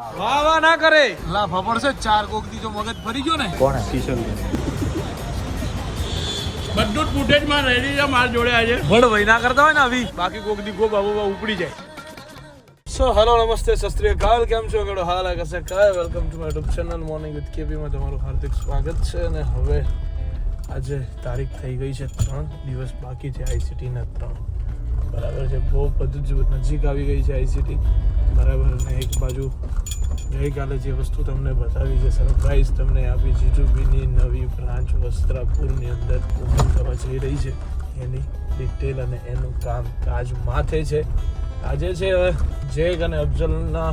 વાહ વાહ ના કરે લા ફફડ છે ચાર કોક દી જો મગજ ફરી ગયો ને કોણ કિશોર બધું જ ફૂટેજ માં રેડી છે માર જોડે આજે ભડ વઈ ના કરતા હોય ને આવી બાકી કોક દી ગો બાબુ ઉપડી જાય સો હેલો નમસ્તે શસ્ત્રીય કાલ કેમ છો ગડો હાલ આ કસે કાય welcome to my YouTube channel morning with KP માં તમારું હાર્દિક સ્વાગત છે અને હવે આજે તારીખ થઈ ગઈ છે 3 દિવસ બાકી છે આઈસીટી ના 3 બરાબર છે બહુ બધું જ નજીક આવી ગઈ છે આઈસીટી બરાબર ને એક બાજુ ગઈકાલે જે વસ્તુ તમને બતાવી છે સરપ્રાઈઝ તમને આપી જીટુબીની નવી બ્રાન્ચ વસ્ત્રાપુરની અંદર ઓપન થવા જઈ રહી છે એની ડિટેલ અને એનું કામ કાજ માથે છે આજે છે જેક અને અફઝલના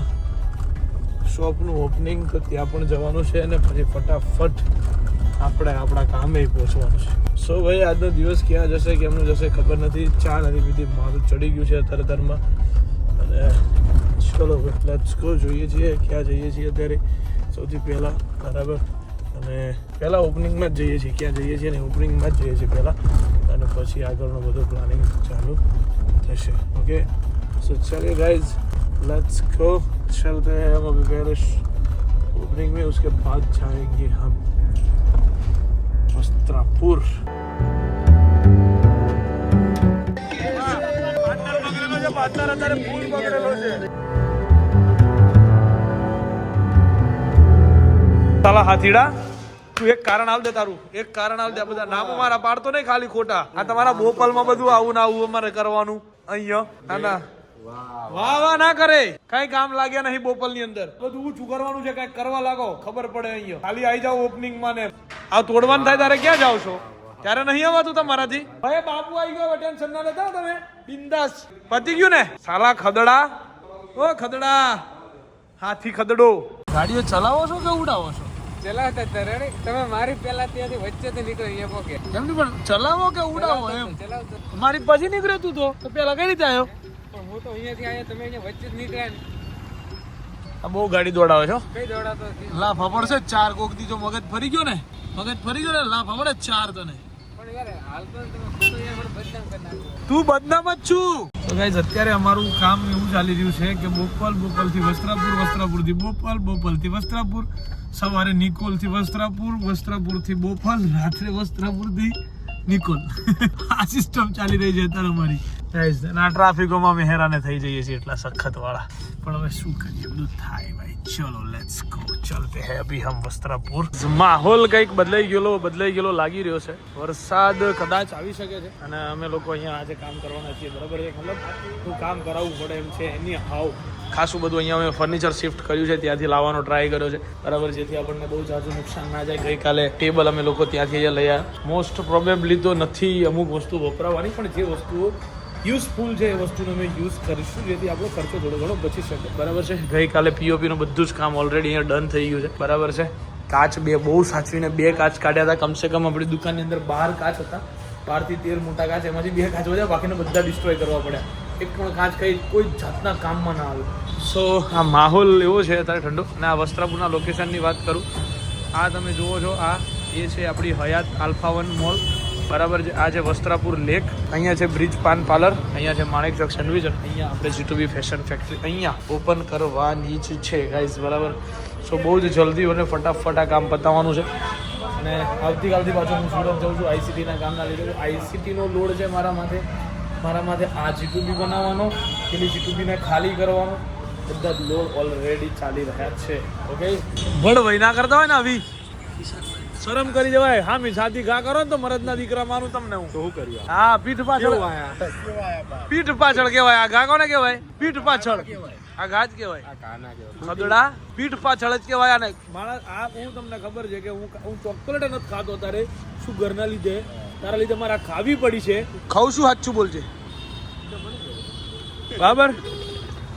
શોપનું ઓપનિંગ તો ત્યાં પણ જવાનું છે અને પછી ફટાફટ આપણે આપણા કામે પહોંચવાનું છે સો ભાઈ આજનો દિવસ ક્યાં જશે કેમનું જશે ખબર નથી ચા નથી પીધી મારું ચડી ગયું છે તરતરમાં અને ચલો લેટ્સ ગો જોઈએ છીએ ક્યાં જઈએ છીએ અત્યારે સૌથી પહેલાં બરાબર અને પહેલાં ઓપનિંગમાં જ જઈએ છીએ ક્યાં જઈએ છીએ ને ઓપનિંગમાં જ જઈએ છીએ પહેલાં અને પછી આગળનો બધો પ્લાનિંગ ચાલુ થશે ओके सो चलिए गाइज लेट्स गो चलते हैं हम अभी पहले ओपनिंग में उसके बाद जाएंगे हम वस्त्रापुर સાલા હાથીડા તું એક કારણ આલ દે તારું એક કારણ આલ દે બધા નામ મારા પાડતો નહીં ખાલી ખોટા આ તમારા બોપલમાં બધું આવું ના આવું અમારે કરવાનું અહીંયા ના વાહ વાહ ના કરે કઈ કામ લાગ્યા નહીં બોપલ ની અંદર બધું ઊંચું કરવાનું છે કઈ કરવા લાગો ખબર પડે અહીંયા ખાલી આવી જાવ ઓપનિંગ માં ને આ તોડવાનું થાય તારે ક્યાં જાવ છો ત્યારે નહીં આવતું તમારાથી ભાઈ બાપુ આવી ગયો ટેન્શન ના લેતા તમે બિંદાસ પતી ગયું ને સાલા ખદડા ઓ ખદડા હાથી ખદડો ગાડીઓ ચલાવો છો કે ઉડાવો છો ચલાવતા ત્યારે તમે મારી પહેલા ત્યાંથી વચ્ચેથી નીકળી અહીંયા પોકે એમ નહીં પણ ચલાવો કે ઉડાવો એમ ચલાવતો મારી પછી નીકળ્યો તું તો પેલા કઈ રીતે આવ્યો પણ હું તો અહીંયાથી આવ્યા તમે અહીંયા વચ્ચે જ નીકળ્યા ને આ બહુ ગાડી દોડાવે છો કઈ દોડાતો લા ફફડ છે ચાર કોક દી જો મગજ ફરી ગયો ને લા ફફડ ચાર તને પણ યાર હાલ તો તમે ખોટું યાર બદનામ કરી નાખ્યો તું બદનામ જ છું તો ગાઈઝ અત્યારે અમારું કામ એવું ચાલી રહ્યું છે કે બોપલ થી વસ્ત્રાપુર થી બોપલ થી વસ્ત્રાપુર સવારે નિકોલ થી વસ્ત્રાપુર થી બોપલ રાત્રે વસ્ત્રાપુર થી નિકોલ આ સિસ્ટમ ચાલી રહી છે અત્યારે અમારી ગાઈઝ આ ટ્રાફિકોમાં અમે હેરાને થઈ જઈએ છીએ એટલા સખત વાળા પણ હવે શું કરીએ બધું થાય ભાઈ ચલો લેટ્સ ગો ચલતે હે અભી હમ વસ્ત્રાપુર માહોલ કંઈક બદલાઈ ગયેલો લાગી રહ્યો છે વરસાદ કદાચ આવી શકે છે અને અમે લોકો અહીંયા આજે કામ કરવાના છીએ બરાબર છે મતલબ શું કામ કરાવવું પડે એમ છે એની હાવ ખાસું બધું અહીંયા અમે ફર્નિચર શિફ્ટ કર્યું છે ત્યાંથી લાવવાનો ટ્રાય કર્યો છે બરાબર જેથી આપણને બહુ જાજુ નુકસાન ના જાય ગઈકાલે ટેબલ અમે લોકો ત્યાંથી અહીંયા લઈ આવ્યા મોસ્ટ પ્રોબેબલી તો નથી અમુક વસ્તુ વપરાવાની પણ જે વસ્તુઓ યુઝફુલ છે એ વસ્તુનો અમે યુઝ કરીશું જેથી આપણો ખર્ચો થોડો ઘણો બચી શકે બરાબર છે ગઈકાલે પીઓપીનું બધું જ કામ ઓલરેડી અહીંયા ડન થઈ ગયું છે બરાબર છે કાચ બહુ સાચવીને 2 કાચ કાઢ્યા હતા કમસે કમ આપણી દુકાનની અંદર 12 કાચ હતા 12 થી 13 મોટા કાચ એમાંથી 2 કાચ વધ્યા બાકીના બધા ડિસ્ટ્રોય કરવા પડ્યા એક પણ કાચ કોઈ જાતના કામમાં ના આવે સો આ માહોલ એવો છે અત્યારે ઠંડો અને આ વસ્ત્રાપુરના લોકેશનની વાત કરું આ તમે જુઓ છો આ એ છે આપણી હયાત આલ્ફા 1 મોલ બરાબર છે આ છે વસ્ત્રાપુર લેક અહીંયા છે બ્રિજ પાન પાર્લર અહીંયા છે માણેક ચોક સેન્ડવિચ અહીંયા આપણે જીટુબી ફેશન ફેક્ટરી અહીંયા ઓપન કરવાની જ છે ગાઈઝ બરાબર સો બહુ જ જલ્દી અને ફટાફટ આ કામ પતાવવાનું છે અને આવતીકાલથી પાછો હું સુરત જાઉં છું આઈસીટીના કામના લીધે આઈસીટીનો લોડ છે મારા માથે આ જીટુબી બનાવવાનો પેલી જીટુબીને ખાલી કરવાનો બધા જ લોડ ઓલરેડી ચાલી રહ્યા છે ઓકે ભડ વઈ ના કરતા હોય ને આવી શરમ કરી જવાય હા મી સાદી ઘા કરો ને તો મરદના દીકરા માનું તમને હું શું કર્યું હા પીઠ પાછળ કેવાય આ ઘા કોને કેવાય પીઠ પાછળ આ ઘા જ કેવાય ખદડા પીઠ પાછળ જ કેવાય આને મારા આ હું તમને ખબર છે કે હું ચોકલેટ નથી ખાતો તારે શુગરના લીધે તારા લીધે મારા ખાવી પડી છે ખાવ શું સાચું બોલજે બરાબર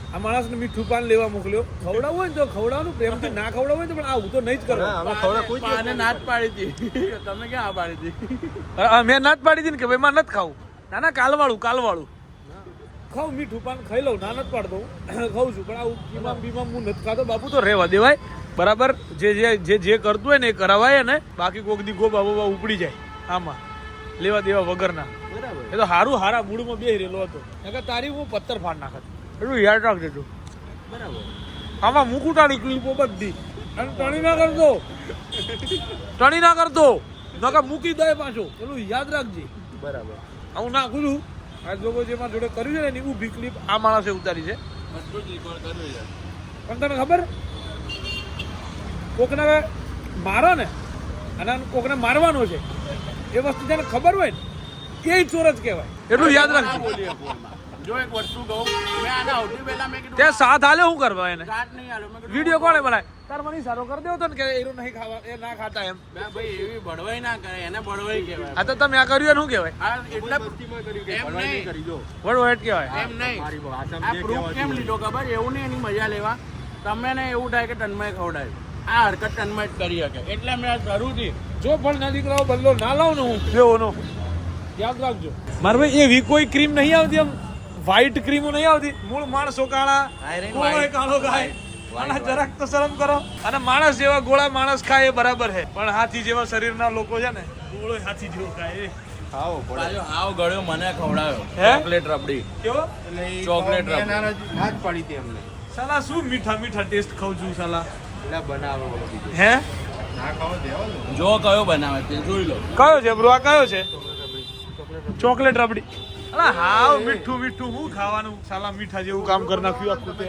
આ માણસને મીઠું પાન લેવા મોકલ્યો ખવડાવવું હોય ને તો ખવડાવવાનું પ્રેમથી ના ખવડાવવું હોય તો પણ આવું તો નહીં જ કરો ના જ પાડી હતી તમે ક્યાં પાડી હતી મેં ના જ પાડી હતી ને કે ભાઈ માં નથી ખાવું ના કાલવાળું ખાવ મીઠું પાન ખાઈ લઉં ના નથી પાડતો ખાઉં છું પણ આવું બીમામ હું નથી ખાતો બાપુ તો રહેવા દેવાય બરાબર જે કરતું હોય ને એ કરાવાય ને બાકી કોક દી ગો બાબા ઉપડી જાય આમાં લેવા દેવા વગરના બરાબર એ તો હારા મૂડમાં બેહી રહેલો હતો તારી હું પથ્થર ફાડ નાખત એટલું યાદ રાખજો બરાબર આમાં મુકુટાની ક્લિપો બધી અને ટણી ના કરતો ટણી ના કરતો નકા મૂકી દે પાછો પેલું યાદ રાખજે બરાબર હું નાખું છું આ લોકો જેમાં જોડે કર્યું છે ને એની ઊભી ક્લિપ આ માણસે ઉતારી છે પણ તને ખબર કોકને મારો ને અને કોકને મારવાનો છે એ વસ્તુ જેને ખબર હોય ને એ ચોર જ કહેવાય એટલું યાદ રાખજો જો એક વસ્તુ કહું મેં આના સૌથી પહેલા મેં કીધું તે સાથ હાલે શું કરવા એને ચાટ નહીં આલો મેં કીધું વિડીયો કોણે બનાય તાર મને સારો કરી દેવો તો ને કે એનું નહીં ખાવા એ ના ખાતા એમ મેં ભાઈ એવી બળવાઈ ના કરે એને બળવાઈ કહેવાય આ તો તમે આ કર્યું એને શું કહેવાય આ એટલે એમ નહીં વડવડ કહેવાય એમ નહીં આ પ્રૂફ કેમ લીધો ખબર એવું નહીં એની મજા લેવા તમે ને એવું થાય કે તન્મય ખવડાય આ હરકત તન્મય જ કરી શકે એટલે મેં આ કરું છું જો પણ ના દીકરાઓ બદલો ના લાવ ને હું લેવાનો યાદ રાખજો મારે ભાઈ એવી કોઈ ક્રીમ નહીં આવતી આમ વ્હાઈટ ક્રીમો નહીં આવતી મૂળ માણસો કાળા કોઈ કાળો ખાય આના જરાક તો શરમ કરો અને માણસ જેવા ગોળા માણસ ખાય એ બરાબર છે પણ હાથી જેવા શરીરના લોકો છે ને ગોળો હાથી જેવો ખાય એ પાછો હાવ ગળ્યો મને ખવડાવ્યો હે? ચોકલેટ રબડી કેવો ચોકલેટ રબડી ના જ પડી હતી અમને સાલા શું મીઠા મીઠા ટેસ્ટ ખાઉં છું સાલા એટલે બનાવો બીજું હે ના ખાવો દેવો જો કયો બનાવે તે જોઈ લો કયો છે બ્રો આ કયો છે ચોકલેટ રબડી અલા હાવ મીઠું મીઠું હું ખાવાનું સાલા મીઠા જેવું કામ કરી નાખ્યું આખું તે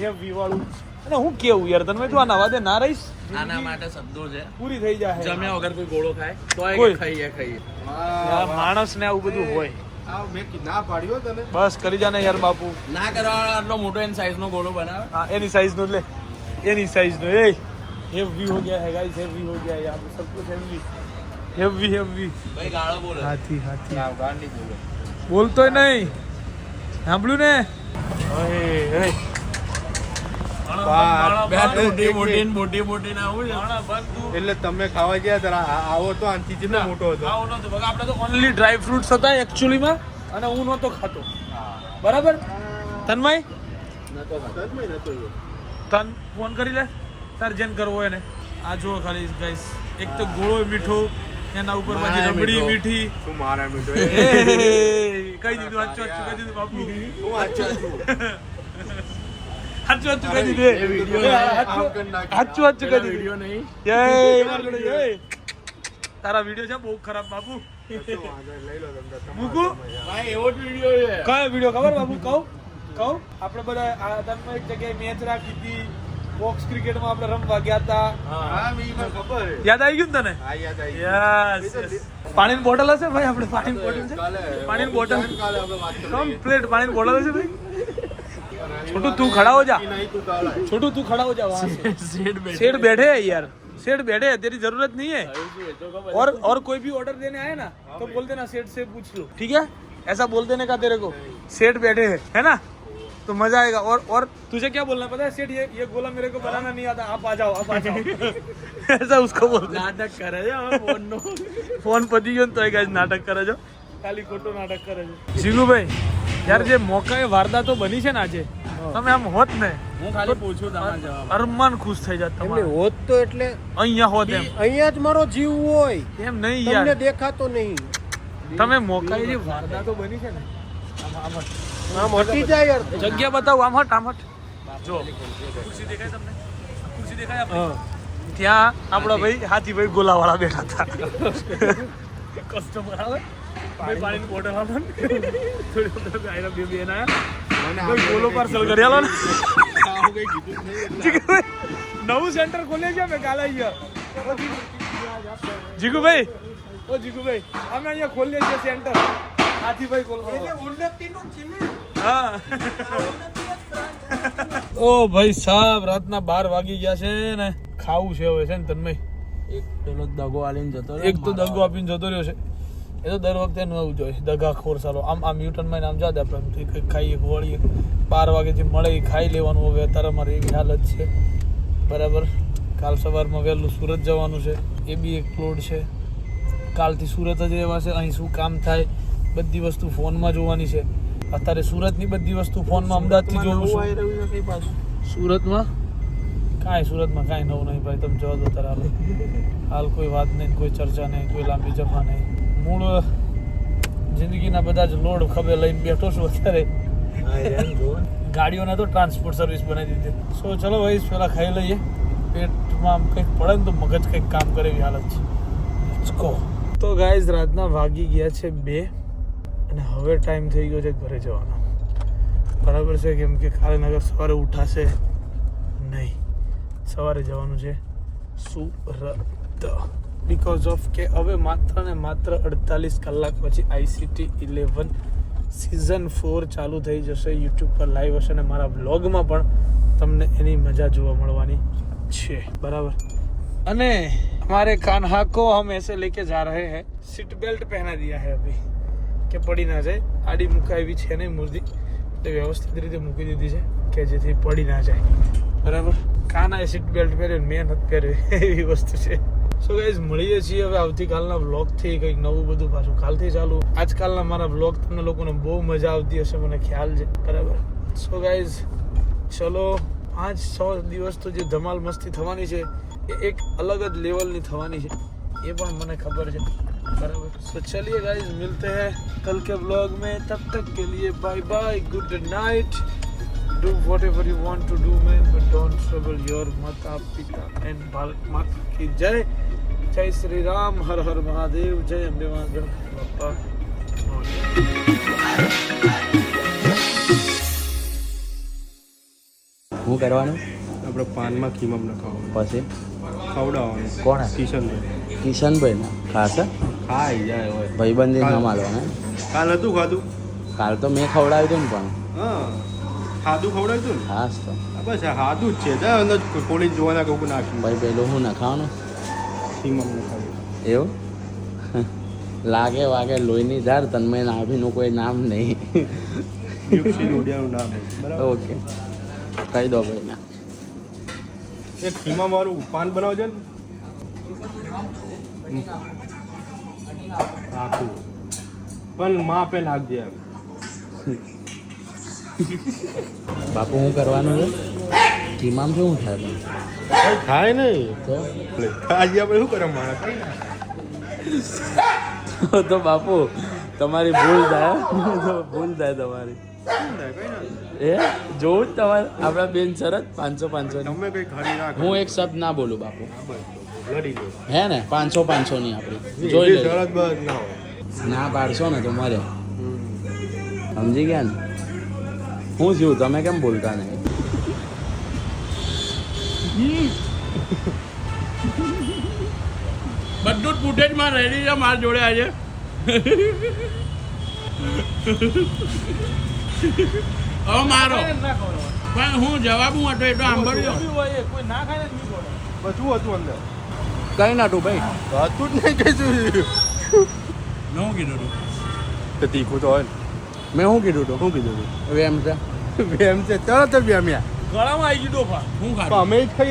હેવી વાળું અને હું કેવું યાર તને તું આ નવા દે ના રહીશ આના માટે શબ્દો છે પૂરી થઈ જાય જમ્યા વગર કોઈ ગોળો ખાય કોઈ. તોય ખાઈએ ખાઈએ માણસ ને આવું બધું હોય આ મેં ના પાડ્યો તને બસ કરી જાને યાર બાપુ ના કરવાનો આટલો મોટો એન સાઈઝ નો ગોળો બનાવે हाँ एनी साइज नो ले एनी साइज नो ए हेवी हो गया है गाइस हेवी हो गया है यहाँ पे सब कुछ हेवी हेवी हेवी ભાઈ ગાળો બોલે हाथी हाथी ના ગાંડી બોલો बोलतो ही नहीं સાંભળ્યું ને ઓય ઓય બે મોટી મોટી ને મોટી મોટી ના આવું છે એટલે તમે ખાવા ગયા તારા આવો તો આનથી જેટલો મોટો હતો આપણે તો ઓનલી ડ્રાય ફ્રૂટ્સ હતા એકચ્યુઅલી માં અને હું નહોતો ખાતો બરાબર તન્મય તન ફોન કરી લે તાર જેન કરવો હોય ને આ જો ખાલી ગાઈસ એક તો ગોળો મીઠો એના ઉપર પાછી રબડી મીઠી તું મારા મીઠો કઈ દીધું હાચું હાચું કહી દીધું બાપુ હું આચા છું હાચું હાચું કહી દીધું હાચું હાચું કહી દીધું વિડિયો નહીં તારા વિડીયો છે બહુ ખરાબ બાપુ લઈ લો તમને મૂકું ભાઈ એવો જ વિડિયો છે કયો વિડીયો ખબર બાપુ કહું આપણે બધા આ તનમાં એક જગ્યાએ મેચ રાખી હતી બોક્સ ક્રિકેટમાં આપણે રમવા ગયા હતા હા મને ખબર છે યાદ આવી ગયું ને તને હા યાદ આવી યસ પાણીની બોટલ હશે ભાઈ આપણે પાણીની બોટલ છે પાણીની બોટલ કાલે આપણે વાત કરીએ કમ્પ્લીટ પાણીની બોટલ હશે ભાઈ छोटू तू खड़ा हो जा નહીં તું કાલે छोटू तू खड़ा हो जा वहाँ से સેડ બે सेठ बैठे हैं यार सेठ बैठे हैं तेरी जरूरत नहीं है और कोई भी ऑर्डर देने आए ना तो बोल देना सेठ से पूछ लो ठीक है ऐसा बोल देने का तेरे को सेठ बैठे हैं है ना तो मजा आएगा और तुझे क्या बोलना पता है सेठ ये गोला मेरे को बनाना नहीं आता आप आ जाओ ऐसा उसको बोल નાટક કરે છે હવે ફોન નો ફોન પતી ગયો ને તો ગાઈસ નાટક કરે છો ખાલી ખોટું નાટક કરે છે જીગુભાઈ યાર જે મોકાએ વારદાતો બની છે ને આજે તમે આમ હોત ને હું ખાલી પૂછું તમારા જવાબ અરમાન ખુશ થઈ જાત એમને તમારે હોત તો એટલે અહીંયા હોત એમ અહીંયા જ મારો જીવ હોય એમ નહીં તમને યાર દેખાતો નહીં તમે મોકાએ જે વારદાતો બની છે ને આમ હટ આમ હટી જાય યાર જગ્યા બતાવું આમ હટ જો ખુરશી દેખાય તમને ખુરશી દેખાય આપણે ત્યાં આપણા ભાઈ હાથીભાઈ ગોલાવાળા બેઠા હતા કસ્ટમર આવે ભાઈ પાણીની બોટલ આપો ને થોડી વખત આયરા બે બેન આયા ભાઈ ગોલો પાર્સલ કરી આલો ને જીગુભાઈ નવું સેન્ટર ખોલે છે મેં કાલે અહીંયા જીગુભાઈ ઓ જીગુભાઈ અમે અહીંયા ખોલીએ છીએ સેન્ટર હાથીભાઈ હા ઓ ભાઈ સાહેબ રાતના 12 વાગી ગયા છે ને ખાવું છે હવે છે ને તન્મય એક પેલો દગો આલીને જતો એક તો દગો આપીને જતો રહ્યો છે એ તો દર વખતે નવું જોઈએ દગાખોર સાલો આમ યુટર્નમાં આમ જાદે આપણે કંઈક ખાઈએ વળીએ 12 વાગે જે મળે એ ખાઈ લેવાનું હવે અત્યારે અમારી એવી હાલત છે બરાબર કાલ સવારમાં વહેલું સુરત જવાનું છે એ બી એક પ્લોટ છે કાલથી સુરત જ રહેવાશે અહીં શું કામ થાય બધી વસ્તુ ફોનમાં જોવાની છે અત્યારે સુરતની બધી વસ્તુ ફોનમાં અમદાવાદથી જોવું છું સુરતમાં કાંઈ નવું નહીં ભાઈ તમે જવા દો તારે હાલ કોઈ વાત નહીં કોઈ ચર્ચા નહીં કોઈ લાંબી જફા નહીં મૂળ જિંદગીના બધા જ લોડ ખભે લઈને બેઠો છું અત્યારે ગાડીઓને તો ટ્રાન્સપોર્ટ સર્વિસ બનાવી દીધી. સો ચલો ભાઈ પેલા ખાઈ લઈએ. પેટમાં આમ કંઈક પડે ને તો મગજ કંઈક કામ કરે એવી હાલત છે. Let's go. તો ગાઈઝ રાતના વાગી ગયા છે 2 અને હવે ટાઈમ થઈ ગયો છે ઘરે જવાનો. બરાબર છે, કેમ કે કાલે નગર સવારે ઉઠાશે નહીં. સવારે જવાનું છે સુરત, બીકોઝ ઓફ કે હવે માત્ર ને માત્ર 48 કલાક પછી ICT 11 સિઝન 4 ચાલુ થઈ જશે. યુટ્યુબ પર લાઈવ હશે અને મારા વ્લોગમાં પણ તમને એની મજા જોવા મળવાની છે. બરાબર. અને हमारे कान्हा को हम ऐसे लेके जा रहे हैं, सीट बेल्ट पहना दिया है अभी કે પડી ના જાય. આડી મુકાવી છે નહીં મૂર્તિ, એટલે વ્યવસ્થિત રીતે મૂકી દીધી છે કે જેથી પડી ના જાય. બરાબર. કાનાએ સીટ બેલ્ટ પહેર્યો, મેં નથી પહેર્યું, એવી વસ્તુ છે. સો ગાઈઝ મળીએ છીએ હવે આવતીકાલના વ્લોગથી. કંઈક નવું બધું પાછું કાલથી ચાલુ. આજકાલના મારા વ્લોગ તમને લોકોને બહુ મજા આવતી હશે, મને ખ્યાલ છે. બરાબર. સો ગાઈઝ ચલો 5-6 દિવસ તો જે ધમાલ મસ્તી થવાની છે એ એક અલગ જ લેવલની થવાની છે, એ પણ મને ખબર છે. बराबर. तो चलिए गाइस मिलते हैं कल के ब्लॉग में. तब तक के लिए bye bye, good night. Do whatever you want to do man, but don't trouble your माता पिता and भारत माता की जय. जय श्री राम, हर हर महादेव, जय अम्बे मां गणपति बाप्पा. શું કરવાનું? આપણે પાનમાં ખીમમ નખાવવાનું, પછી ખવડાવવાનું. કોણ? કિશનભાઈ. કિશનભાઈ ને ખાશે ખાઈ જાય હોય. ભાઈબંધી ના માલવાના. કાલ હતું ખાધું? કાલ તો મેં ખવડાવ્યું હતું ને. પણ હા ખાધું ખવડાવ્યું હતું ને. હા તો બસ ખાધું જ છે. જાય અંદર પોલીસ જોવાના કોક નાખ્યું. ભાઈ પેલું હું નખાવાનું ખીમમ નખાવ્યું એવું લાગે વાગે લોહીની ધાર તન્મય નાભીનું કોઈ નામ નહીં. યુક્સી લોડિયાનું નામ છે. બરાબર. ઓકે કહી દો ભાઈ ના. એ ખીમા મારું પાન બનાવજો ને આખું, પણ માપે નાખજે એમ. બાપુ શું કરવાનું છે? કીમામ શું થાય પણ? કઈ થાય નહીં તો આજે આપણે શું કરવા માણસ. તો બાપુ તમારી ભૂલ થાય, ભૂલ થાય તમારી. એ જોવું જ તમારે. આપણા બેન શરત 500 તમે કઈ ખરી ના હું એક શબ્દ ના બોલું બાપુ, લડી લો. હે ને 500 ની આપણી જોઈ લે. શરત બસ ના હોય. ના પાડશો ને તો મરે. સમજી ગયા ને? હું થયું તમે કેમ બોલતા નહીં? બધું જ ફૂટેજમાં રેડી છે મારા જોડે આજે. હવે મારો પણ હું જવાબ હું હતો એટલો સાંભળ્યો. બધું હતું અંદર. કઈ નાટું ભાઈ? હતું જ નહીં કશું. શું કીધું તું? તો તીખું તો હોય ને. મેં શું કીધું હતું? શું કીધું હવે એમ છે એમ છે તરત જ બેમ્યા. ગળામાં આવી ગયું ડોફા. હું ખાધું? અમે જ ખાઈ